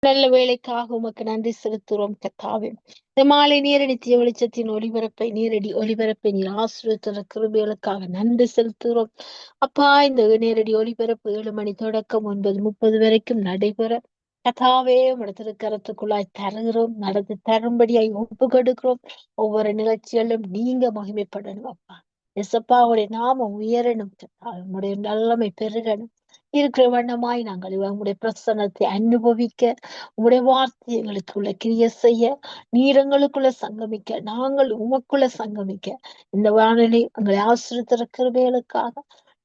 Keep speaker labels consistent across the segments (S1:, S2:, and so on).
S1: நல்ல வேலைக்காக உமக்கு நன்றி செலுத்துகிறோம் கர்த்தாவே. இந்த மாலை நேர நித்திய வெளிச்சத்தின் ஒளிபரப்பை நேரடி ஒளிபரப்பை நீர் ஆசீர்வதித்த கிருபைகளுக்காக நன்றி செலுத்துகிறோம். அப்பா, இந்த நேரடி ஒளிபரப்பு 7 மணி தொடக்கம் 9:30 வரைக்கும் நடைபெற கர்த்தாவே உம்முடைய திருக்கரத்துக்குள்ளாய் தருகிறோம். நடத்தி தரும்படியாய் ஒப்பு கொடுக்கிறோம். ஒவ்வொரு நிகழ்ச்சிகளிலும் நீங்க மகிமைப்படணும் அப்பா. எசப்பா, உடைய நாமம் உயரணும் கர்த்தாவே. உம்முடைய நல்லமை பெருகணும். இருக்கிற வண்ணமாய் நாங்கள் உம்முடைய பிரசன்னத்தை அனுபவிக்க, உம்முடைய வார்த்தை எங்களுக்குள்ள கிரிய செய்ய, நீர் எங்களுக்குள்ள சங்கமிக்க, நாங்கள் உமக்குள்ள சங்கமிக்க, இந்த வானிலை எங்களை ஆசிரியத்திற கிருபைகளுக்காக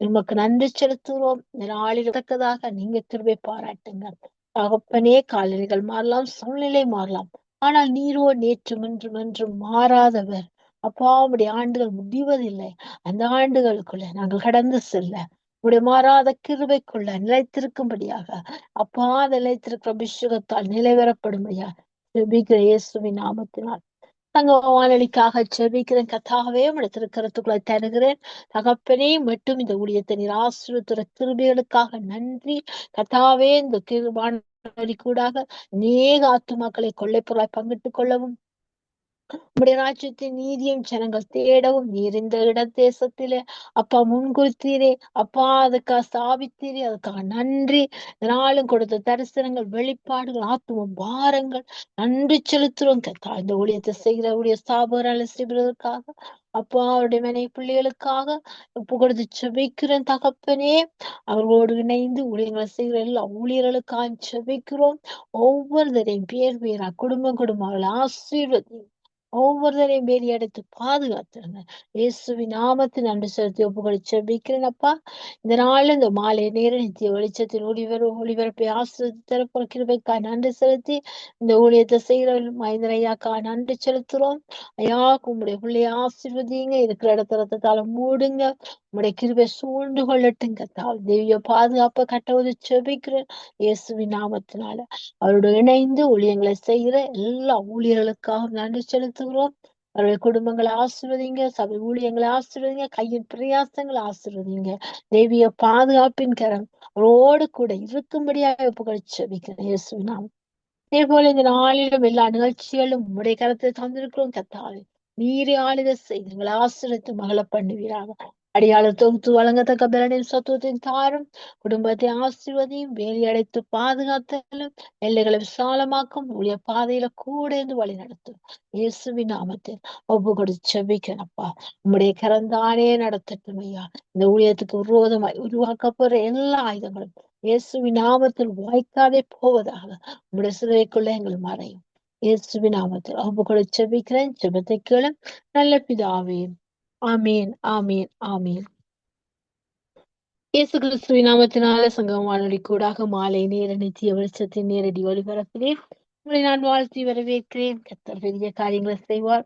S1: உமக்கு நன்றி செலுத்துகிறோம். இந்த நாளில் தக்கதாக நீங்க கிருபை பாராட்டுங்க தகப்பனே. காலநிலைகள் மாறலாம், சூழ்நிலை மாறலாம், ஆனால் நீரோ நேற்றும் இன்றும் என்றும் மாறாதவர். அப்பா, உம்முடைய ஆண்டுகள் முடிவதில்லை. அந்த ஆண்டுகளுக்குள்ள நாங்கள் கடந்து செல்ல உடைய மாறாத கிருபைக்குள்ள நிலைத்திருக்கும்படியாக, அப்பா, நிலைத்திருக்கிற அபிஷேகத்தால் நிலைவரப்படும்படியா ஜெபிக்கிற இயேசுவின் நாமத்தினால் தங்க வானொலிக்காக ஜெபிக்கிறேன் கர்த்தாவே. உடைய திருக்கரத்துக்குள்ள தருகிறேன் தகப்பனே. மட்டும் இந்த ஊழியத்தை நீர் ஆசீர்வதிக்கிற கிருபைகளுக்காக நன்றி கர்த்தாவே. இந்த வானொலி கூடாக அநேக ஆத்துமாக்களை கொள்ளைப்பொருளாய் பங்கிட்டுக் கொள்ளவும், உம்முடைய ராஜ்யத்தின் நீதியும் ஜனங்கள் தேடவும் நீர் இந்த இடதேசத்திலே அப்பா முன்குறித்தீரே. அப்பா, அதுக்காக ஸ்தாபித்தீரே, அதுக்காக நன்றி. நாளும் கொடுத்த தரிசனங்கள், வெளிப்பாடுகள், ஆத்தும பாரங்கள் நன்றி செலுத்துறோம் கத்தா. இந்த ஊழியத்தை செய்கிற ஊழிய ஸ்தாபகரால செய்வதற்காக அப்பா, அவருடைய மனை பிள்ளைகளுக்காக ஒப்பு கொடுத்து செபிக்கிறேன் தகப்பனே. அவர்களோடு இணைந்து ஊழியங்களை செய்கிற எல்லா ஊழியர்களுக்காக செபிக்கிறோம். ஒவ்வொருத்தரையும் பேர் பேரா குடும்பம் குடும்பங்களை ஆசீர்வதி, ஒவ்வொருத்தரையும் வேலி அடைத்து பாதுகாத்துருங்க. இயேசுவின் நாமத்தில் நன்றி செலுத்தி ஒப்புகளை செபிக்கிறேன் அப்பா. இந்த நாள்ல இந்த மாலை நேர நித்திய வெளிச்சத்தில் ஒளிபரப்பை ஆசிரியர் தரப்புற கிருபைக்காய் நன்றி செலுத்தி இந்த ஊழியத்தை செய்கிற மனிதரையாக்கா நன்றி செலுத்துறோம். ஐயா, உம்முடைய பிள்ளைய ஆசீர்வதிங்க, இருக்கிற இடத்துல மூடுங்க, உம்முடைய கிருபை சூழ்ந்து கொள்ளட்டுங்க. தெய்வ பாதுகாப்பை கட்டவது செபிக்கிறேன் இயேசுவின் நாமத்தினால. அவரோடு இணைந்து ஊழியங்களை செய்கிற எல்லா ஊழியர்களுக்காக நன்றி செலுத்துகிறோம். அவருடைய குடும்பங்களை ஆசீர்வதிங்க, சபை ஊழியங்களை ஆசீர்வதிங்க, கையின் பிரயாசங்களை ஆசீர்வதிங்க. தெய்வீக பாதுகாப்பின் கரம் அவரோடு கூட இருக்கும்படியாக புகழ் செபிக்கிறேன் இயேசுவின் நாமம். அதே போல இந்த நாளிலும் எல்லா நிகழ்ச்சிகளும் உம்முடைய கரத்தை தந்திருக்கிறோம் கத்தாவே. நீரே ஆளுகை செய்து எங்களை ஆசீர்வதித்து மகள பண்ணுவீராக. அடியாளர் தொகுத்து வழங்கத்தக்க பலனையும் சத்துவத்தையும் தாரும். குடும்பத்தை ஆசீர்வதியும், வேலி அடைத்து பாதுகாத்தலும், எல்லைகளை விசாலமாக்கும், ஊழிய பாதையில கூட இருந்து வழி நடத்தும். இயேசுவின் நாமத்தில் ஒப்பு கொடுத்து செபிக்கிறப்பா. உம்முடைய கரந்தானே நடத்தட்டும் ஐயா. இந்த ஊழியத்துக்கு விரோதமாய் உருவாக்கப்படுற எல்லா ஆயுதங்களும் இயேசுவின் நாமத்தில் வாய்க்காதே போவதாக. உம்முடைய சிலுவைக்குள்ள எங்கள் மறையும். இயேசுவின் நாமத்தில் ஒப்புக்கொள்ள செபிக்கிறேன். ஜெபத்தை கேளு நல்ல பிதாவே. ஆமீன், ஆமீன், ஆமீன். இயேசு கிறிஸ்துவின் நாமத்தினால சங்கம் வானொலி கூடாக மாலை நேர நித்திய வெளிச்சத்தின் நேரடி ஒளிபரப்பிலே உங்களை நான் வாழ்த்தி வரவேற்கிறேன். கர்த்தர் பெரிய காரியங்களை செய்வார்.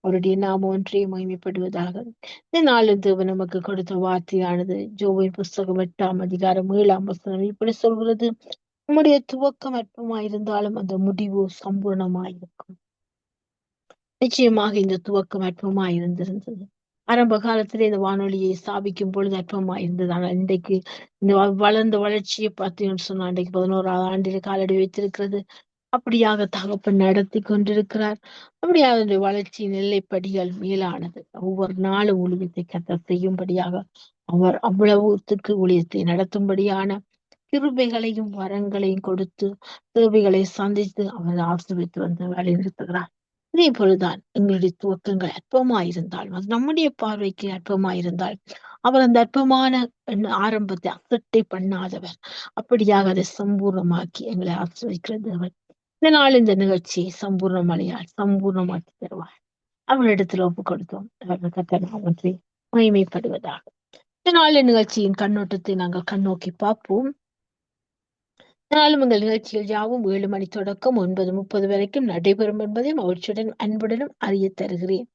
S1: அவருடைய நாமம் ஒன்றே மகிமைப்படுவதாக. இந்த நாளும் தேவன் நமக்கு கொடுத்த வார்த்தையானது யோபின் புஸ்தகம் 8 அதிகாரம் 7 இப்படி சொல்கிறது: நம்முடைய துவக்கம் அற்பமாயிருந்தாலும் அந்த முடிவு சம்பூர்ணமாயிருக்கும். நிச்சயமாக இந்த துவக்கம் அற்பமாயிருந்திருந்தது. ஆரம்ப காலத்திலே இந்த வானொலியை ஸ்தாபிக்கும் பொழுது அற்பமாயிருந்தது. ஆனால் இன்றைக்கு இந்த வளர்ந்த வளர்ச்சியை பார்த்தீங்கன்னு சொன்னா இன்றைக்கு 11வது ஆண்டில காலடி வைத்திருக்கிறது. அப்படியாக தகப்பன் நடத்தி கொண்டிருக்கிறார். அப்படியாக இந்த வளர்ச்சியின் எல்லைப்படிகள் மேலானது. ஒவ்வொரு நாளும் ஊழியத்தை கர்த்தர் செய்யும்படியாக அவர் அவ்வளவுத்துக்கு ஊழியத்தை நடத்தும்படியான கிருபைகளையும் வரங்களையும் கொடுத்து தேவைகளை சந்தித்து அவர் ஆசீர்வித்து வந்து வழிநடத்துகிறார். இதே போலதான் எங்களுடைய துவக்கங்கள் அற்பமாயிருந்தாலும், அது நம்முடைய பார்வைக்கு அற்பமாயிருந்தால், அவர் அந்த அற்பமான ஆரம்பத்தை அசட்டை பண்ணாதவர். அப்படியாக அதை சம்பூர்ணமாக்கி எங்களை ஆசீர்வதிக்கிறது அவர். இதனால் இந்த நிகழ்ச்சியை சம்பூர்ணமடையால் சம்பூர்ணமாக்கி தருவார். அவரிடத்தில் ஒப்பு கொடுத்தோம். அவர்கள் கத்தனை மகிமைப்படுவதாக. இதனால நிகழ்ச்சியின் கண்ணோட்டத்தை நாங்கள் கண்ணோக்கி பார்ப்போம். நாளும் உங்கள் நிகழ்ச்சிகள் யாவும் 7 மணி தொடக்கம் 9:30 வரைக்கும் நடைபெறும் என்பதையும் அவற்றுடன் அன்புடனும் அறிய தருகிறேன்.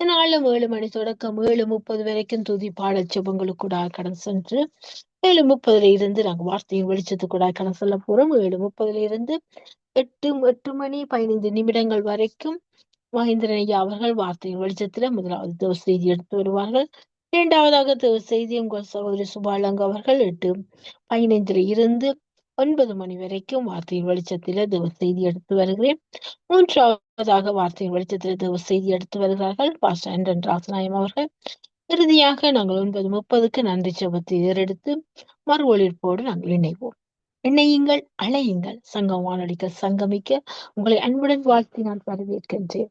S1: நாளும் 7 மணி தொடக்கம் 7:30 வரைக்கும் துதி பாடல் ஜெபங்களுக்கூட கடந்து சென்று 7:30 இருந்து நாங்கள் வார்த்தையின் வெளிச்சத்துக்கூட கடந்து செல்ல போறோம். 7:30 இருந்து 8 மணி 15 நிமிடங்கள் வரைக்கும் மகேந்திரன் ஐயா அவர்கள் வார்த்தையின் வெளிச்சத்துல முதலாவது தேவ செய்தி எடுத்து வருவார்கள். இரண்டாவதாக தேவ செய்தி உங்கள் சகோதரி சுபாலங்க அவர்கள் 8:15 இருந்து 9 மணி வரைக்கும் வார்த்தையின் வெளிச்சத்தில தேவ செய்தி எடுத்து வருகிறேன். மூன்றாவதாக வார்த்தையின் வெளிச்சத்தில தேவ செய்தி எடுத்து வருகிறார்கள் பாஸ்டர் ஆண்டன் ராசநாயம் அவர்கள். இறுதியாக நாங்கள் 9:30க்கு நன்றி ஜெபத்தை ஏறெடுத்து மறு ஒளிபரப்போடு நாங்கள் இணைவோம். இணையுங்கள், அழையுங்கள், சங்கம் வானொலிகள் சங்கமிக்க உங்களை அன்புடன் வாழ்த்தி நான் வரவேற்கின்றேன்.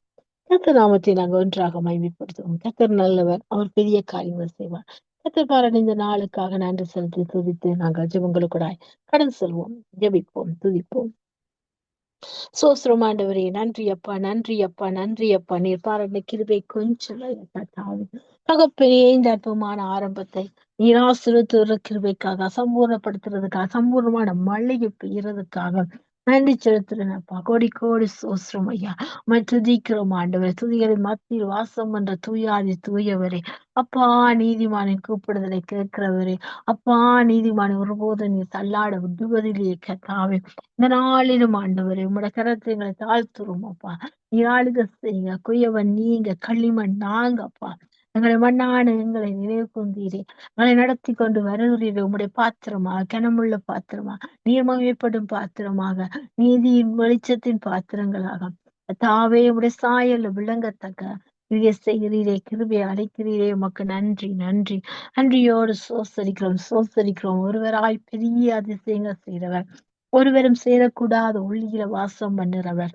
S1: கர்த்தர் நாமத்தை நாங்கள் ஒன்றாக மகிமைப்படுத்துவோம். கர்த்தர் நல்லவர், அவர் பெரிய காரியங்கள் செய்வார். கர்த்தர் பாராட்டின இந்த நாளுக்காக நன்றி செலுத்தி துதித்து நாங்கள் ஜெபங்களுக்கூடாய் கடந்து செல்வோம், ஜெபிப்போம், துதிப்போம். சோஸ்திரம் ஆண்டவரே, நன்றி அப்பா, நன்றி அப்பா, நன்றி அப்பா. நீர் பாராட்டின கிருபை கொஞ்சம் தகப்பனே, இந்த அற்புதமான ஆரம்பத்தை நீர் ஆசீர்வதித்த கிருபைக்காக, சம்பூர்ணப்படுத்துறதுக்காக, சம்பூர்ணமான மழையை பெய்யறதுக்காக நன்றி செலுத்துறேன் அப்பா. கோடி கோடி சோஸ்திரம் ஐயா. துதிக்கிறோம் ஆண்டவரே. துதிகளை மத்தியில் வாசம் என்ற தூயாதி தூயவரே. அப்பா, நீதிமானின் கூப்பிடுதலை கேட்கிறவரே. அப்பா, நீதிமான் ஒருபோதும் நீ தள்ளாட விடுவதிலேயே கர்த்தாவே. இந்த நாளிலும் ஆண்டவரே, உம்முடைய கரத்தை எங்களை தாழ்த்துறோம் அப்பா. நீ ஆளுக செய்யுங்க, குயவன் நீங்க, களிமண் நாங்க அப்பா. எங்களை மண்ணான எங்களை நினைவு கொண்டீரே. எங்களை நடத்தி கொண்டு வருகிறீரே. உம்முடைய பாத்திரமாக, கனமுள்ள பாத்திரமா, நீர்மகிமைப்படும் பாத்திரமாக, நீதியின் வெளிச்சத்தின் பாத்திரங்களாக தாவே உடைய சாயல்ல விளங்கத்தக்க கிரியை செய்கிறீரே, கிருபையை அழைக்கிறீரே. உமக்கு நன்றி, நன்றி. நன்றியோடு சோசரிக்கிறோம், சோசரிக்கிறோம். ஒருவராய் பெரிய அதிசயங்கள் செய்கிறவர், ஒருவரும் சேரக்கூடாத ஒளியில வாசம் பண்ணுறவர்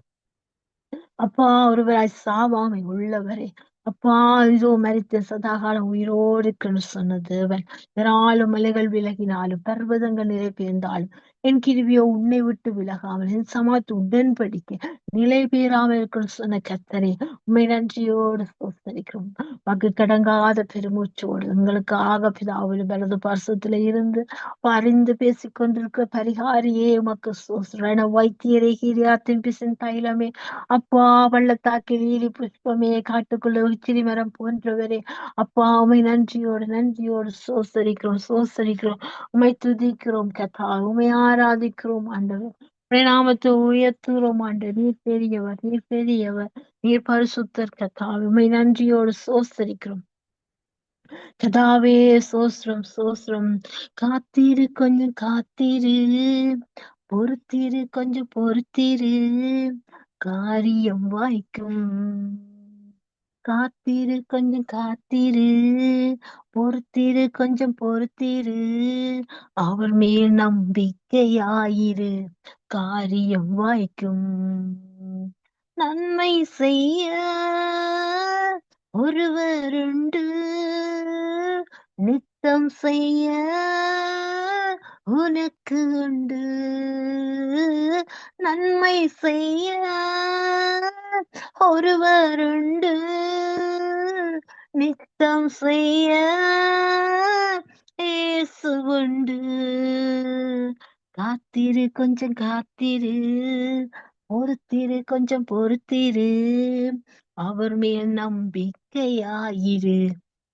S1: அப்பா, ஒருவராய் சாவாமை உள்ளவரே. அப்பா, இதோ மரித்த சதாகாலம் உயிரோடு இருக்குன்னு சொன்ன தேவன். யாராலும் மலைகள் விலகினாலும் பர்வதங்கள் நிலை பெயர்ந்தாலும் என் கிருவியோ உன்னை விட்டு விலகாமல் என் சமாத்து உடன்படிக்கை நிலை பெயராமல் இருக்குன்னு சொன்ன கர்த்தரே, உண்மை நன்றியோடு சோசரிக்கிறோம். வாக்கு கடங்காத பெருமூச்சோடு எங்களுக்காக பிதாவில் வலது பார்சத்துல இருந்து பரிந்து பேசிக் கொண்டிருக்கிற பரிகாரியே உமக்கு சோசரண வைத்தியரே, ஹீரியாத்தின் பிசின் தைலமே. அப்பா, பள்ளத்தாக்கில் ஈலி புஷ்பமே, காட்டுக்குள்ள உச்சிரி மரம் போன்றவரே. அப்பா, உமை நன்றியோடு நன்றியோடு சோசரிக்கிறோம், சோசரிக்கிறோம். உமை துதிக்கிறோம் கதா, உமை ஆராதிக்கிறோம் ஆண்டவர். உம்முடைய நாமத்தை உயர்த்துகிறோம் ஆண்டவர். நீர் பெரியவர், நீர் பெரியவர், நீர் பரிசுத்தர் கதா. உமை நன்றியோடு சோசரிக்கிறோம் கதாவே. சோஸ்ரம் சோஸ்ரம். காத்திரு கொஞ்சம் காத்திரு, பொறுத்திரு கொஞ்சம் பொறுத்திரு, காரியம் வாய்க்கும். காத்திரு கொஞ்சம் காத்திரு, பொறுத்திரு கொஞ்சம் பொறுத்திரு, அவர் மேல் நம்பிக்கையாயிரு, காரியம் வாய்க்கும். நன்மை செய்ய ஒருவருண்டு, நித்தம் செய்ய உனக்கு உண்டு. நன்மை செய்ய ஒருவருண்டு, நித்தம் செய்ய இயேசு உண்டு. காத்திரு கொஞ்சம் காத்திரு, பொறுத்திரு கொஞ்சம் பொறுத்திரு, அவர் மேல் நம்பிக்கையாயிரு,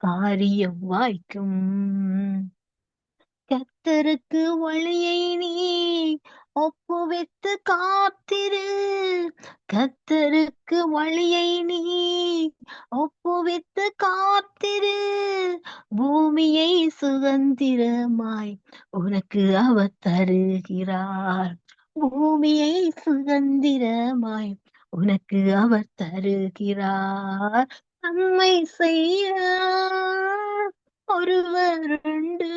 S1: காரியம் வாய்க்கும். கர்த்தருக்கு வழியை நீ ஒப்புவித்து காத்திரு, கர்த்தருக்கு வழியை நீ ஒப்புவித்து காத்திரு, பூமியை சுதந்திரமாய் உனக்கு அவர் தருகிறார். பூமியை சுதந்திரமாய் உனக்கு அவர் தருகிறார். நன்மை செய்ய ஒருவருண்டு,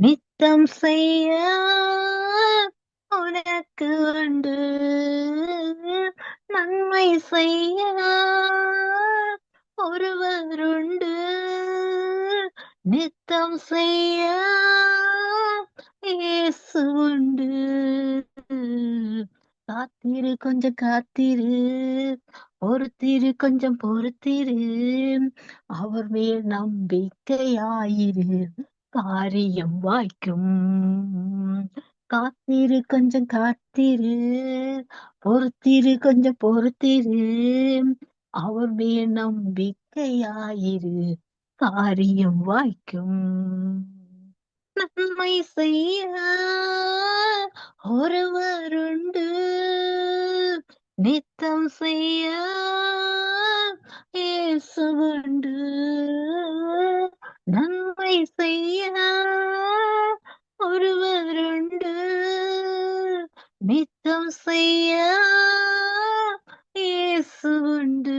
S1: நித்தம் செய்ய உனக்கு உண்டு. நன்மை செய்ய ஒருவருண்டு, நித்தம் செய்ய இயேசு உண்டு. காத்திரு கொஞ்சம் காத்திரு, பொறுத்திரு கொஞ்சம் பொறுத்திரு, அவர் மேல் நம்பிக்கையாயிரு, காரியம் வாய்க்கும். காத்திரு கொஞ்சம் காத்திரு, பொறுத்திரு கொஞ்சம் பொறுத்திரு, அவர் மேல் நம்பிக்கையாயிரு, காரியம் வாய்க்கும். நன்மை செய்ய ஒருவருண்டு, நித்தம் செய்ய இயேசு உண்டு. நன்மை செய்ய ஒருவருண்டு, செய்ய இயேசு உண்டு.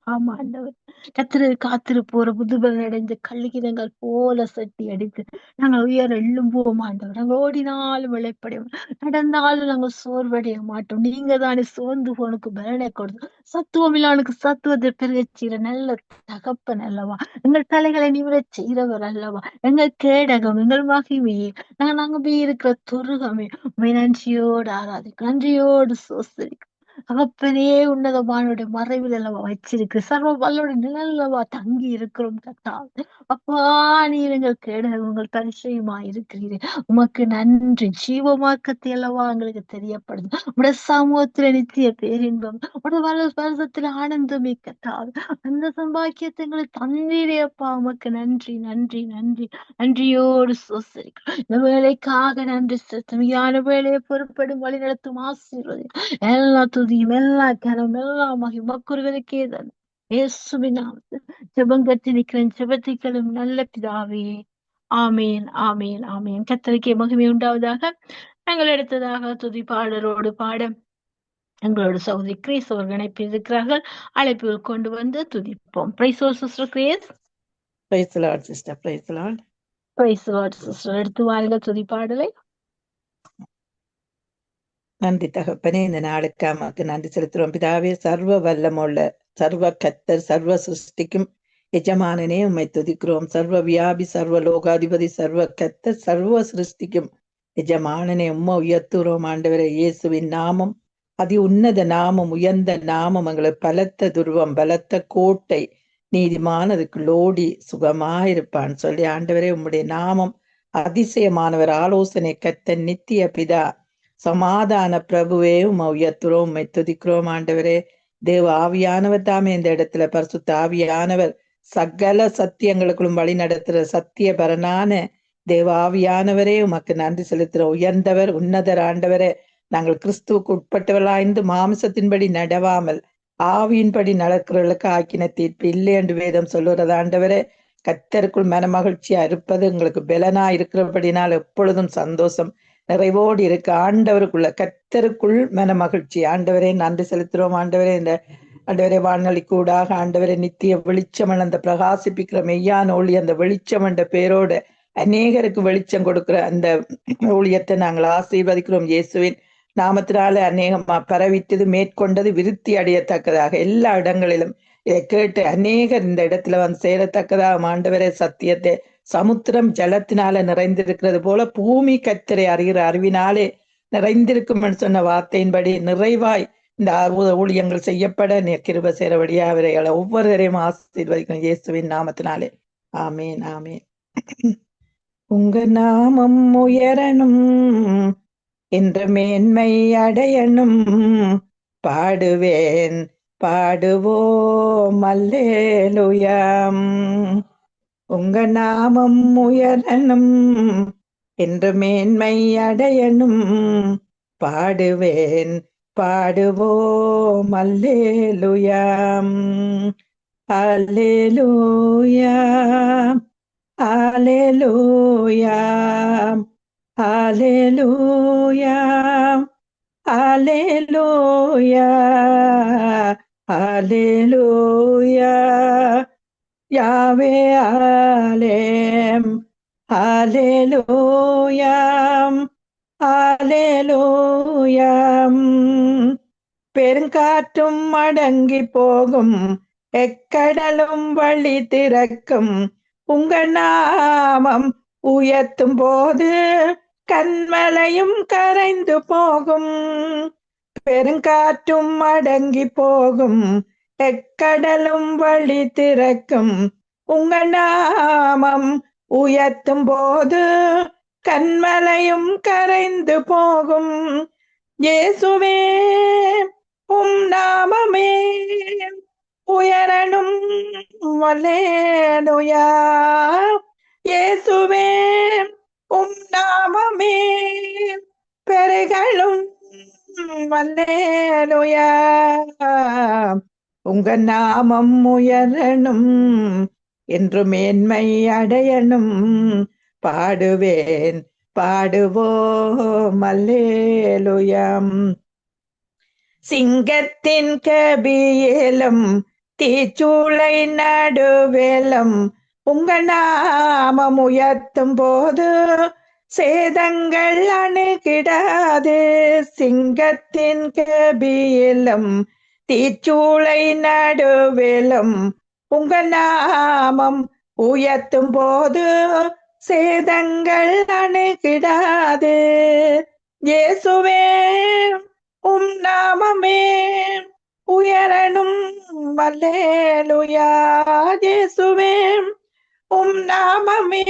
S1: ஆமா ஆண்டவர். கர்த்தரை காத்திருப்போர புதுபலன் அடைந்து கழுகினங்கள் போல சட்டி அடித்து நாங்கள் உயர எழும்புவோம் ஆண்டவர். நாங்கள் ஓடினாலும் இளைப்படைவோம், நடந்தாலும் நாங்கள் சோர்வடைய மாட்டோம். நீங்க தானே சோர்ந்து போனுக்கு பலனை கொடுத்து சத்துவம் இல்லானுக்கு சத்துவத்தை பெருகச் செய்கிற நல்ல தகப்பன் அல்லவா. எங்கள் தலைகளை நிமிரச் செய்கிறவர் அல்லவா. எங்கள் கேடகம், எங்கள் மகிமையே, நாங்க போய் இருக்கிற துருகமே, உம்மை நன்றியோடு ஆராதிக்கும், நன்றியோடு சோசரிக்கும். தகப்பனே, உன்னதமானுடைய மறைவில் அல்லவா வச்சிருக்கு, சர்வ வல்லோட நிழல்லவா தங்கி இருக்கிறோம் கர்த்தாவே. அப்பா, நீர் எங்கள் கேடகம், உங்கள் பரிசயமா இருக்கிறீரே, உமக்கு நன்றி. ஜீவ மார்க்கத்தை அல்லவா எங்களுக்கு தெரியப்படுது. உடைய சமூகத்துல நித்திய பேரின்பம், உடைய வருஷத்துல ஆனந்தமே கர்த்தாவே. அந்த சம்பாக்கியத்தை எங்களுக்கு தந்தீரே அப்பா, உமக்கு நன்றி நன்றி நன்றி. நன்றியோடு சோசரிக்கிறோம். இந்த வேலைக்காக நன்றி செலுத்தும். யான வேலையை பொறுப்படும் வழி நடத்தும் ஆசீர்வதி. எல்லா துதியும், எல்லா கனம், எல்லா மகிமக்குருவதற்கே தான். இயேசுவின் நாமத்தில் ஜெபம் கட்டி நிற்கிறேன். ஜெபத்திகளும் நல்ல பிதாவே. ஆமேன் ஆமேன் ஆமேன். கர்த்தருக்கே மகிமை உண்டாவதாக. நாங்கள் அடுத்ததாக துதி பாடலோடு பாட எங்களோட சகோதரி கிரேஸ் அவர்கள் அழைப்பில் இருக்கிறார்கள். அழைப்பில் கொண்டு வந்து துதிப்போம். Price sister grace.
S2: Praise the Lord, sister. Praise the Lord.
S1: Price sister. எடுத்து வாருங்கள் துதி பாடலை.
S2: நன்றி தகப்பனே, இந்த நாளுக்கு அம்மாக்கு நன்றி செலுத்துறோம். பிதாவே, சர்வ வல்லமுள்ள சர்வ கத்தர், சர்வ சிருஷ்டிக்கும் எஜமானனே, உம்மை துதிக்கிறோம். சர்வ வியாபி, சர்வ லோகாதிபதி, சர்வ கத்தர், சர்வ சிருஷ்டிக்கும் எஜமானனே, உம்மை உயர்த்துகிறோம். ஆண்டவரே, இயேசுவின் நாமம் அதி உன்னத நாமம், உயர்ந்த நாமம், எங்களுக்கு பலத்த துருவம், பலத்த கோட்டை, நீதிமான் அதுக்குள்ளோடி சுகமாயிருப்பான் சொல்லி, ஆண்டவரே, உம்முடைய நாமம் அதிசயமானவர், ஆலோசனை கர்த்தர், நித்திய பிதா, சமாதான பிரபுவே, உம்மை உயர்த்துறோம், உம்மை துதிக்கிறோம். ஆண்டவரே, தேவ ஆவியானவர் தாமே இந்த இடத்துல, பரிசுத்த ஆவியானவர் சகல சத்தியங்களுக்குள்ளும் வழி நடத்துற சத்திய பரனான தேவ ஆவியானவரே, உமக்கு நன்றி செலுத்துறோம். உயர்ந்தவர், உன்னதர் ஆண்டவரே, நாங்கள் கிறிஸ்துவுக்கு உட்பட்டவர்களாய்ந்து மாம்சத்தின்படி நடவாமல் ஆவியின்படி நடக்கிறவர்களுக்கு ஆக்கின தீர்ப்பு இல்லை என்று வேதம் சொல்லுறது. ஆண்டவரே, கர்த்தருக்குள் மனமகிழ்ச்சியா இருப்பது உங்களுக்கு பலனா இருக்கிறபடினால் எப்பொழுதும் சந்தோஷம் நிறைவோடு இருக்க ஆண்டவருக்குள்ள கர்த்தருக்குள் மன மகிழ்ச்சி. ஆண்டவரே, நன்றி செலுத்துறோம். ஆண்டவரே, இந்த ஆண்டவரே வானொலி கூடாக ஆண்டவரே நித்திய வெளிச்சம், அந்த பிரகாசிப்பிக்கிற மெய்யான ஒளி, அந்த வெளிச்சம் என்ற பேரோடு அநேகருக்கு வெளிச்சம் கொடுக்கிற அந்த ஊழியத்தை நாங்கள் ஆசீர்வதிக்கிறோம். இயேசுவின் நாமத்தினால அநேகம் பரவித்தது, மேற்கொண்டது, விருத்தி அடையத்தக்கதாக எல்லா இடங்களிலும் இதை கேட்டு அநேகர் இந்த இடத்துல வந்து சேரத்தக்கதாக ஆண்டவரே, சத்தியத்தை சமுத்திரம் ஜலத்தினால நிறைந்திருக்கிறது போல பூமி கர்த்தரை அறிகிற அறிவினாலே நிறைந்திருக்கும் சொன்ன வார்த்தையின்படி நிறைவாய் இந்த ஊழியங்கள் செய்யப்பட கிருபை சேரபடியா அவர்களை ஒவ்வொருவரையும் ஆசீர்வதிக்கும் இயேசுவின் நாமத்தினாலே. ஆமேன் ஆமேன். உங்க நாமம் உயரணும் என்ற மேன்மை அடையணும், பாடுவேன் பாடுவோம் அல்லேலூயாம். உங்க நாமம் உயரணும் என்று மேன்மை அடையணும், பாடுவேன் பாடுவோம் அல்லேலூயாம். அல்லேலூயாம் அல்லேலூயாம் அல்லேலூயாம் அல்லேலூயா அல்லேலூயா. யாவே ஆலேம் அல்லேலூயாம் அல்லேலூயாம். பெருங்காற்றும் அடங்கி போகும், எக்கடலும் வழி திறக்கும், உங்க நாமம் உயர்த்தும் போது கண்மலையும் கரைந்து போகும். பெருங்காற்றும் அடங்கி போகும், எக்கடலும் வழி திறக்கும், உங்க நாமம் உயர்த்தும் போது கண்மலையும் கரைந்து போகும். இயேசுவே, உம் நாமமே உயரணும் அல்லேலூயா. இயேசுவே, உம் நாமமே பெருகலும் அல்லேலூயா. உங்க நாமம் உயரணும் என்று மேன்மை அடையணும், பாடுவேன் பாடுவோம் அல்லேலூயாம். சிங்கத்தின் கபியேலம் தீச்சூளை நடுவேலம் உங்க நாமம் உயர்த்தும் போது சேதங்கள் அணுகிடாது. சிங்கத்தின் கபியேலம் தீச்சூளை நடுவேலம் உங்க நாமம் உயர்த்தும் போது சேதங்கள் அணுகிடாது. இயேசுவே உம் நாமமே உயரணும் அல்லேலூயா. இயேசுவே உம் நாமமே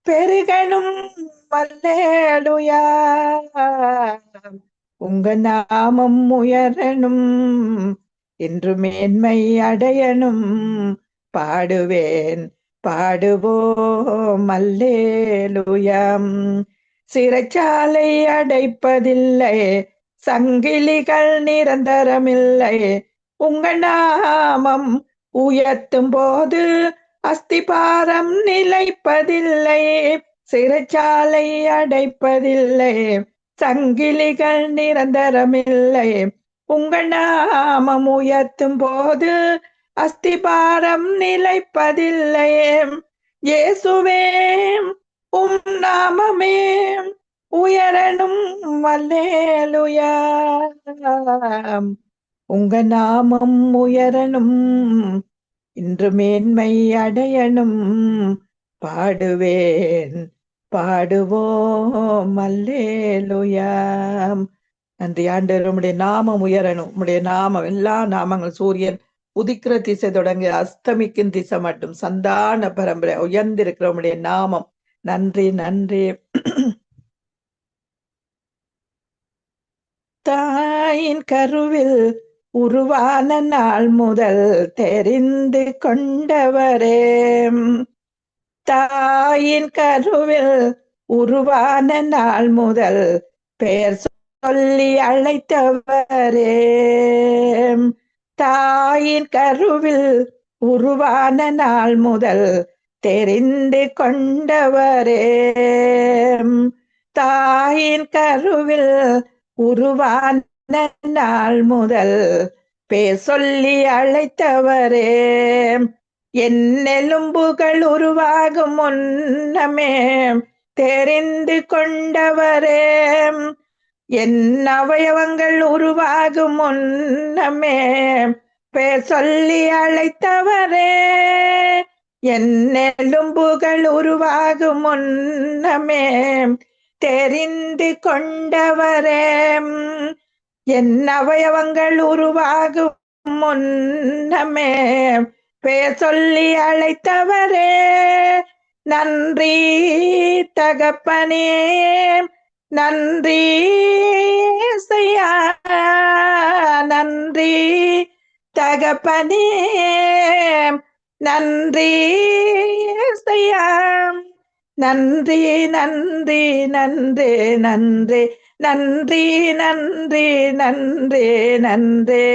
S2: பெருகணும் அல்லேலூயா. உங்க நாமம் உயரணும் என்று மேன்மை அடையணும். பாடுவேன் பாடுவோம் அல்லேலூயாம். சிறைச்சாலை அடைப்பதில்லை, சங்கிலிகள் நிரந்தரமில்லை. உங்க நாமம் உயர்த்தும் போது அஸ்திபாரம் நிலைப்பதில்லை. சிறைச்சாலை அடைப்பதில்லை, சங்கிலிகள் நிரந்தரமில்லை. உங்க நாமம் உயர்த்தும் போது அஸ்திபாரம் நிலைப்பதில்லை. இயேசுவே உம் நாமமே உயரணும் அல்லேலூயா. உங்க நாமம் உயரணும் இன்று மேன்மை அடையணும். பாடுவேன் பாடுவோம் அல்லேலூயா. நன்றி ஆண்டவர், உம்முடைய நாமம் உயரணும். உம்முடைய நாமம் எல்லா நாமங்கள் சூரியன் உதிக்கிற திசை தொடங்கி அஸ்தமிக்கும் திசை மட்டும் சந்தான பரம்பரை உயர்ந்திருக்கிற உம்முடைய நாமம். நன்றி நன்றி. தாயின் கருவில் உருவான நாள் முதல் தெரிந்து கொண்டவரே, தாயின் கருவில் உருவான நாள் முதல் பெயர் சொல்லி அழைத்தவரே, தாயின் கருவில் உருவான நாள் முதல் தெரிந்து கொண்டவரே, தாயின் கருவில் உருவான நாள் முதல் பேர் சொல்லி அழைத்தவரே, என் எலும்புகள் உருவாகும் முன்னமே தெரிந்து கொண்டவரே, என் அவயவங்கள் உருவாகும் முன்னமே பேர் சொல்லி அழைத்தவரே, என் எலும்புகள் உருவாகும் முன்னமே தெரிந்து கொண்டவரே, என் அவயவங்கள் உருவாகும் முன்னமே பேர் சொல்லி அழைத்தவரே. நன்றி தகப்பனே, நன்றி இயேசையா, நன்றி தகப்பனே, நன்றி இயேசையா, நன்றி நன்றி நன்றி நன்றி நன்றி நன்றி நன்றி நன்றி.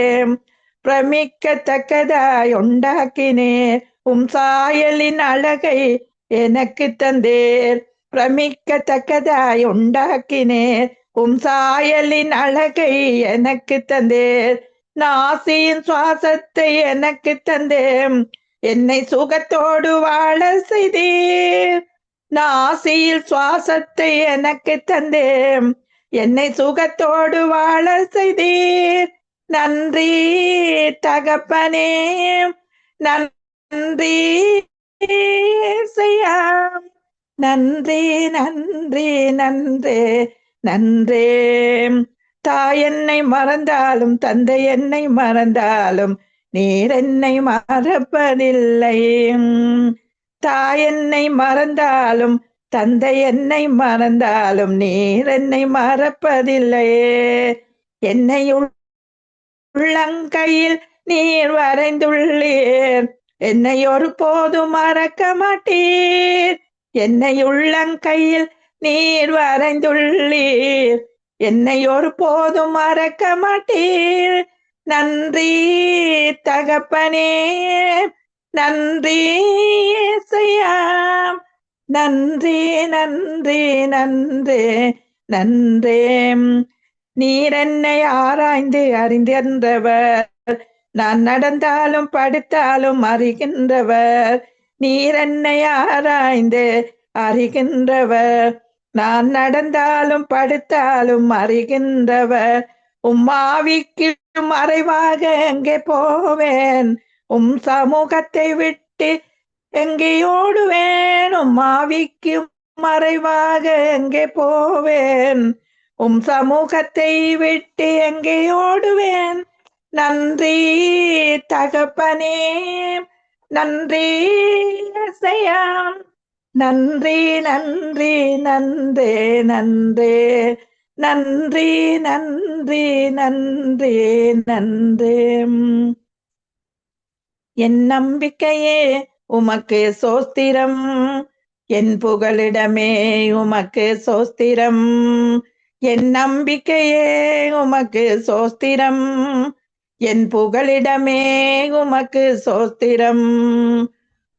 S2: பிரமிக்கத்தக்கதாய் உண்டாக்கினேர், உம் சாயலின் அழகை எனக்கு தந்தேர். பிரமிக்கத்தக்கதாய் உண்டாக்கினேர், உம் சாயலின் அழகை எனக்கு தந்தேர். நாசியின் சுவாசத்தை எனக்கு தந்தேன், என்னை சுகத்தோடு வாழ செய்தீர். நாசியில் சுவாசத்தை எனக்கு தந்தேன், என்னை சுகத்தோடு வாழ செய்தீர். நன்றி தகப்பனே, நன்றி இயேசையா, நன்றி நன்றி நன்றி நன்றி. தாய் என்னை மறந்தாலும் தந்தை என்னை மறந்தாலும் நீர் என்னை மறப்பதில்லை. தாய் என்னை மறந்தாலும் தந்தை என்னை மறந்தாலும் நீர் என்னை மறப்பதில்லை. என்னை உள்ளங்கையில் நீர் வரைந்துள்ளீர், என்னை ஒரு போதும் மறக்க மாட்டீர். என்னை உள்ளங்கையில் நீர் வரைந்துள்ளீர், என்னை ஒரு போதும் மறக்க மாட்டீர். நன்றி தகப்பனே, நன்றி இயேசையா, நன்றி நன்றி நன்றே நன்றே. நீர் என்னை ஆராய்ந்து அறிந்திருந்தவர், நான் நடந்தாலும் படுத்தாலும் அறிகின்றவர். நீர் என்னை ஆராய்ந்து அறிகின்றவர், நான் நடந்தாலும் படுத்தாலும் அறிகின்றவர். உம்மாவிக்கு மறைவாக எங்கே போவேன், உம் சமூகத்தை விட்டு எங்கே ஓடுவேன். உம்மாவிக்கு மறைவாக எங்கே போவேன், உம் சமூகத்தை விட்டு எங்கே ஓடுவேன். நன்றி தகப்பனே, நன்றி இயேசையா, நன்றி நன்றி நன்றே நன்றே. நன்றி நன்றி நன்றி நன்றே. என் நம்பிக்கையே உமக்கு சோஸ்திரம், என் புகலிடமே உமக்கு சோஸ்திரம். என் நம்பிக்கையே உமக்கு சோஸ்திரம், என் புகலிடமே உமக்கு சோஸ்திரம்.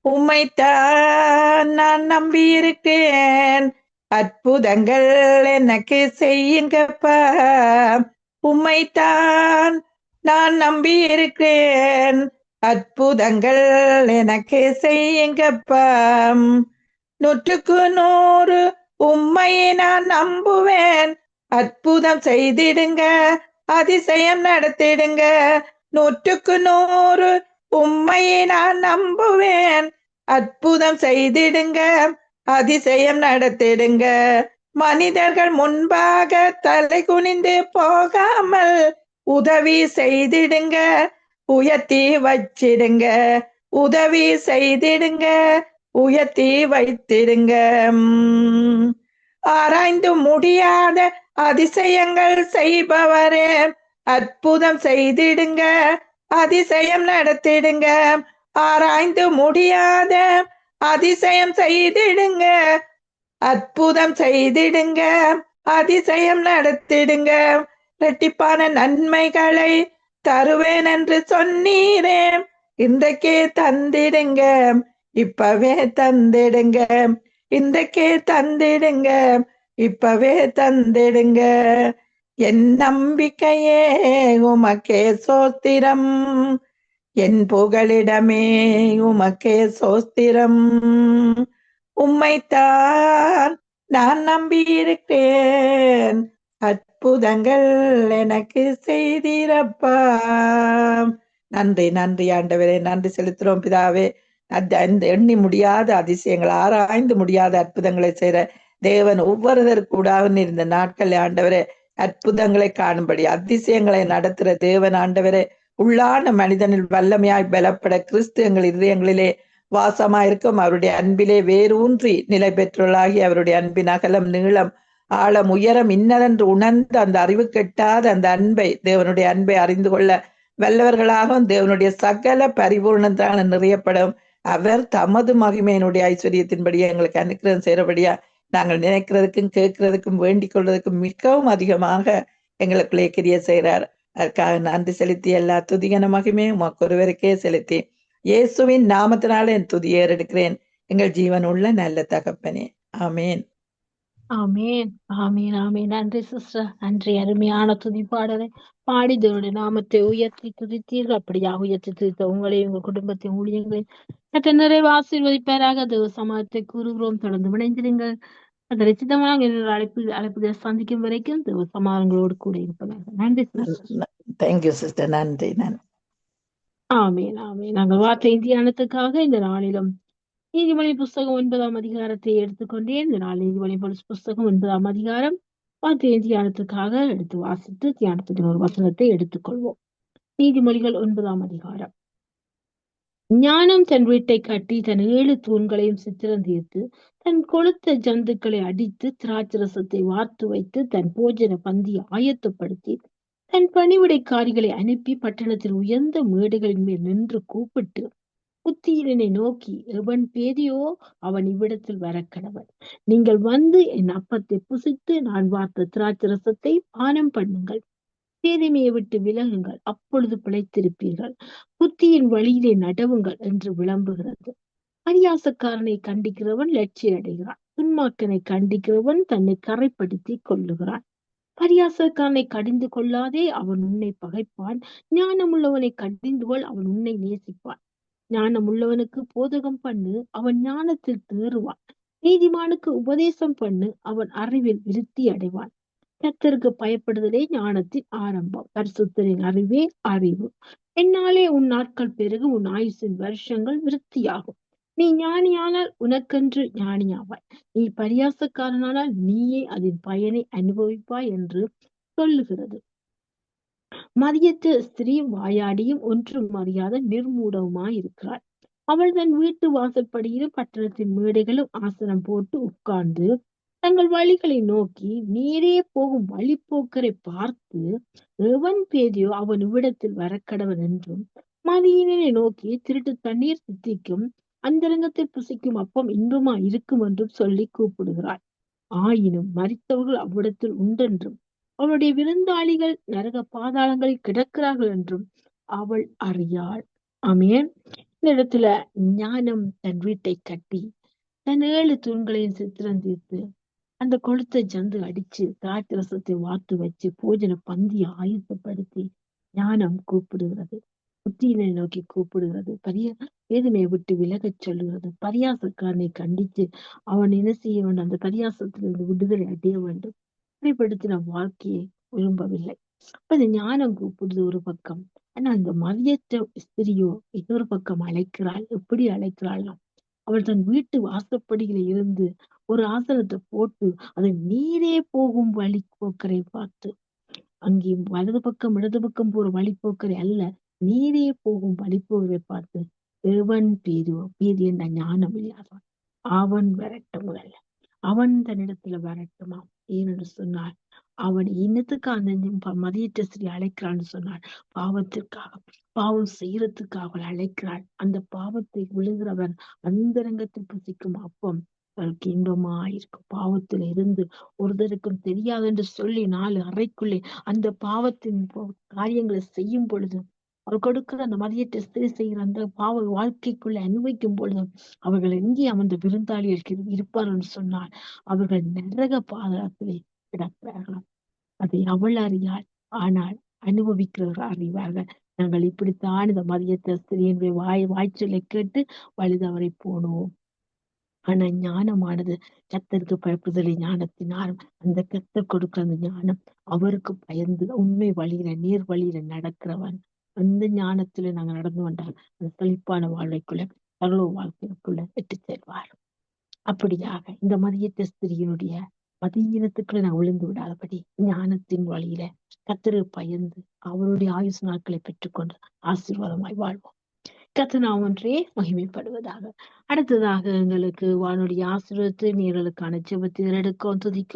S2: உம்மைத்தான் நான் நம்பியிருக்கேன், அற்புதங்கள் எனக்கு செய்யுங்கப்பா. உம்மைத்தான் நான் நம்பியிருக்கேன், அற்புதங்கள் எனக்கு செய்யுங்கப்பா. 100க்கு 100 உம்மையை நான் நம்புவேன், அற்புதம் செய்திடுங்க, அதிசயம் நடத்திடுங்க. 100க்கு 100 உம்மையை நான் நம்புவேன், அற்புதம் செய்திடுங்க, அதிசயம் நடத்திடுங்க. மனிதர்கள் முன்பாக தலை குனிந்து போகாமல் உதவி செய்திடுங்க, உயர்த்தி வச்சிடுங்க. உதவி செய்திடுங்க, உயர்த்தி வைத்திடுங்க. ஆராய்ந்து முடியாத அதிசயங்கள் செய்பவரே, அற்புதம் செய்திடுங்க, அதிசயம் நடத்திடுங்க. ஆராய்ந்து முடியாத அதிசயம் செய்திடுங்க, அற்புதம் செய்திடுங்க, அதிசயம் நடத்திடுங்க. இரட்டிப்பான நன்மைகளை தருவேன் என்று சொன்னீரே, இன்றைக்கே தந்திடுங்க, இப்பவே தந்திடுங்க. இன்றைக்கே தந்திடுங்க, இப்பவே தந்திடுங்க. என் நம்பிக்கையே உமக்கே சோஸ்திரம், என் புகலிடமே உமக்கே சோஸ்திரம். உம்மைத்தான் நான் நம்பியிருக்கேன், அற்புதங்கள் எனக்கு செய்திரப்பா. நன்றி நன்றி ஆண்டவரே, நன்றி செலுத்துறோம் பிதாவே. அந்த எண்ணி முடியாத அதிசயங்கள், ஆராய்ந்து முடியாத அற்புதங்களை செய்யற தேவன் ஒவ்வொருவருக்கூடாக இருந்த நாட்கள் ஆண்டவரே அற்புதங்களை காணும்படி அதிசயங்களை நடத்துற தேவன் ஆண்டவரே. உள்ளான மனிதனில் வல்லமையாய் பலப்பட கிறிஸ்து எங்கள் இதயங்களிலே வாசமாயிருக்கும். அவருடைய அன்பிலே வேரூன்றி நிலை பெற்றுள்ளாகி அவருடைய அன்பின் அகலம் நீளம் ஆழம் உயரம் இன்னதென்று உணர்ந்து அந்த அறிவு கெட்டாத அந்த அன்பை, தேவனுடைய அன்பை அறிந்து கொள்ள வல்லவர்களாகவும் தேவனுடைய சகல பரிபூர்ணத்தான நிறையப்படும். அவர் தமது மகிமையினுடைய ஐஸ்வர்யத்தின்படியே எங்களுக்கு அனுக்கிரகம் செய்யறபடியா நாங்கள் நினைக்கிறதுக்கும் கேட்கிறதுக்கும் வேண்டிக் கொள்வதற்கும் மிகவும் அதிகமாக எங்களுக்குள்ளே கிரிய செய்கிறார். அதற்காக நன்றி செலுத்தி எல்லா துதிகன மகிமே உமக்கு ஒருவருக்கே செலுத்தி இயேசுவின் நாமத்தினால என் துதியை ஏறெடுக்கிறேன், எங்கள் ஜீவன் உள்ள நல்ல தகப்பனே. ஆமேன்.
S1: ஆமேன் ஆமேன் ஆமேன். நன்றி சிஸ்டர், நன்றி. அருமையான துதிப்பாடலை பாடி தேவனுடைய நாமத்தை உயர்த்தி துதித்தீர்கள். அப்படியாக உயர்த்தி துதித்த உங்களையும் உங்கள் குடும்பத்தையும் ஊழியங்களையும் கர்த்தர் நிறைவு ஆசீர்வதிப்பாராக. தேவ சமாதத்தை கூறுகிறோம். தொடர்ந்து இணைந்திருங்கள். அந்த ரசிதமாக அழைப்புகளை சந்திக்கும் வரைக்கும் தேவ சமாதங்களோடு கூட இருப்பதாக. நன்றி சிஸ்டர்.
S2: Thank you sister. நன்றி நன்றி.
S1: ஆமேன் ஆமேன். நாங்கள் வார்த்தை தியானத்துக்காக இந்த நாளிலும் நீதிமொழி புஸ்தகம் 9ஆம் அதிகாரத்தை எடுத்துக்கொண்டேன். இந்த நாள் நீதிமொழி புஸ்தகம் 9ஆம் அதிகாரம் வார்த்தை தியானத்துக்காக எடுத்து வாசித்து தியானத்துக்கு ஒரு வசனத்தை எடுத்துக்கொள்வோம். நீதிமொழிகள் 9ஆம் அதிகாரம். ஞானம் தன் வீட்டை கட்டி தன் 7 தூண்களையும் சித்திரம் தீர்த்து தன் கொளுத்த ஜந்துக்களை அடித்து திராட்சரசத்தை வார்த்து வைத்து தன் போஜன பந்தியை ஆயத்தப்படுத்தி தன் பணிவிடைக்காரிகளை அனுப்பி பட்டணத்தில் உயர்ந்த மேடைகளின் மேல் நின்று கூப்பிட்டு புத்தியனை நோக்கி, எவன் பேதியோ அவன் இவ்விடத்தில் வரக்கடவன். நீங்கள் வந்து என் அப்பத்தை புசித்து நான் வார்த்த திராட்சரசத்தை பானம் பண்ணுங்கள். பேதைமையை விட்டு விலகுங்கள், அப்பொழுது பிழைத்திருப்பீர்கள். புத்தியின் வழியிலே நடவுங்கள் என்று விளம்புகிறது. பரியாசக்காரனை கண்டிக்கிறவன் லட்சிய அடைகிறான். துன்மார்க்கனை கண்டிக்கிறவன் தன்னை கரைப்படுத்தி கொள்ளுகிறான். பரியாசக்காரனை கடிந்து கொள்ளாதே, அவன் உன்னை பகைப்பான். ஞானமுள்ளவனை கடிந்து கொள், அவன் உன்னை நேசிப்பான். ஞானமுள்ளவனுக்கு போதகம் பண்ணு, அவன் ஞானத்தில் தேறுவான். நீதிமானுக்கு உபதேசம் பண்ணு, அவன் அறிவில் விருத்தி அடைவான். கர்த்தருக்கு பயப்படுதலே ஞானத்தின் ஆரம்பம். பரிசுத்தரின் அறிவே அறிவு. என்னாலே உன் நாட்கள் பெருகும், உன் ஆயுசின் வருஷங்கள் விருத்தியாகும். நீ ஞானியானால் உனக்கென்று ஞானியாவாய். நீ பரியாசக்காரனானால் நீயே அதன் பயனை அனுபவிப்பாய் என்று சொல்லுகிறது. மதியத்து ஸ்திரீ வாயாடியும் ஒன்றும் அறியாத நிர்மூடவுமாயிருக்கிறாள். அவள் தன் வீட்டு வாசற்படியிலும் பட்டணத்தின் மேடைகளும் ஆசனம் போட்டு உட்கார்ந்து தங்கள் வழிகளை நோக்கி நேரே போகும் வழிப்போக்கரை பார்த்து, எவன் பேதியோ அவன் இவ்விடத்தில் வரக்கடவன் என்றும், மதியினை நோக்கி திருட்டு தண்ணீர் சித்திக்கும், அந்தரங்கத்தில் புசிக்கும் அப்பம் இன்பமா இருக்கும் என்றும் சொல்லி கூப்பிடுகிறாள். ஆயினும் மரித்தவர்கள் அவ்விடத்தில் உண்டென்றும், அவளுடைய விருந்தாளிகள் நரக பாதாளங்களில் கிடக்கிறார்கள் என்றும் அவள் அறியாள். ஆமென். இந்த இடத்துல ஞானம் தன் வீட்டை கட்டி தன் 7 தூண்களையும் சித்திரம் தீர்த்து அந்த கொளுத்த ஜந்து அடிச்சு திராட்சை ரசத்தை வார்த்து வச்சு போஜன பந்தியை ஆயத்தப்படுத்தி ஞானம் கூப்பிடுகிறது. புத்தியினை நோக்கி கூப்பிடுகிறது. வேதனையை விட்டு விலகச் சொல்லுகிறது. பரியாசக்காரனை கண்டிச்சு அவன் என்ன செய்ய வேண்டும்? அந்த பரியாசத்திலிருந்து விடுதலை அடைய வேண்டும். இப்படிப்படுத்தின வாழ்க்கையை விரும்பவில்லை. அப்ப இந்த ஞானம் கூப்பிடுது ஒரு பக்கம். ஆனா அந்த மதியற்ற ஸ்திரியோ இன்னொரு பக்கம் அழைக்கிறாள். எப்படி அழைக்கிறாளாம்? அவள் தன் வீட்டு வாசப்படியில இருந்து ஒரு ஆசனத்தை போட்டு அதை நீரே போகும் வழி போக்கரை பார்த்து, அங்கேயும் வலது பக்கம் இடது பக்கம் போற வழிப்போக்கரை அல்ல, நீரே போகும் வழிப்போக்கரை பார்த்து, எவன் பேருவோ பேரு என்ற ஞானம் இல்லாதவன் அவன் வரட்டும். முதல்ல அவன் தன்னிடத்துல வரட்டுமாம். ஏனென்று சொன்னார், அவன் இன்னத்துக்கு அந்த மதியற்ற ஸ்திரீ அழைக்கிறான்னு சொன்னாள். பாவத்திற்காக, பாவம் செய்யறதுக்காக அவள் அழைக்கிறாள். அந்த பாவத்தை விழுகிறவன் அந்தரங்கத்தில் புசிக்கும் அப்பம் அவளுக்கு இன்பமா இருக்கும். பாவத்துல இருந்து ஒருத்தருக்கும் தெரியாது என்று சொல்லி 4 அறைக்குள்ளே அந்த பாவத்தின் காரியங்களை செய்யும் பொழுது, அவர் கொடுக்கிற அந்த மதியற்ற ஸ்திரீ செய்கிற அந்த பாவ வாழ்க்கைக்குள்ள அனுபவிக்கும் பொழுது அவர்கள் எங்கே அமர்ந்த விருந்தாளிகள் இருப்பார்கள் சொன்னால் அவர்கள் நரக பாதாளத்திலே கிடக்கிறார்களாம். அதை அவள் அறியாள். ஆனால் அனுபவிக்கிறவர்கள் அறிவார்கள். நாங்கள் இப்படித்தான் இந்த மதியத்த ஸ்திரீயினுடைய வாய்ச்சலை கேட்டு வழிதவரை போனோம். ஆனா ஞானமானது கர்த்தருக்கு பயப்படுதலை ஞானத்தினாலும் அந்த கர்த்தர் கொடுக்கிற அந்த ஞானம் அவருக்கு பயந்து உண்மை வழியில நேர் வழியில நடக்கிறவன். அந்த ஞானத்துல நாங்க நடந்து வந்தால் அந்த செழிப்பான வாழ்க்கைக்குள்ள பரலோக வாழ்க்கைக்குள்ள வெற்றி செல்வார். அப்படியாக இந்த மதியத்த ஸ்திரீயினுடைய மதியினத்துக்குள்ள நான் விழுந்து விடாதபடி ஞானத்தின் வழியில கர்த்தருக்கு பயந்து அவருடைய ஆயுசு நாட்களை பெற்றுக்கொண்டு ஆசீர்வாதமாய் வாழ்வோம். கர்த்தர் நாமம் ஒன்றே மகிமைப்படுவதாக. அடுத்ததாக எங்களுக்கு வானொலி ஆசீர்வாதத்தை நீர்களுக்கான ஜெபத்தை எடுக்கும் துதிக்கும்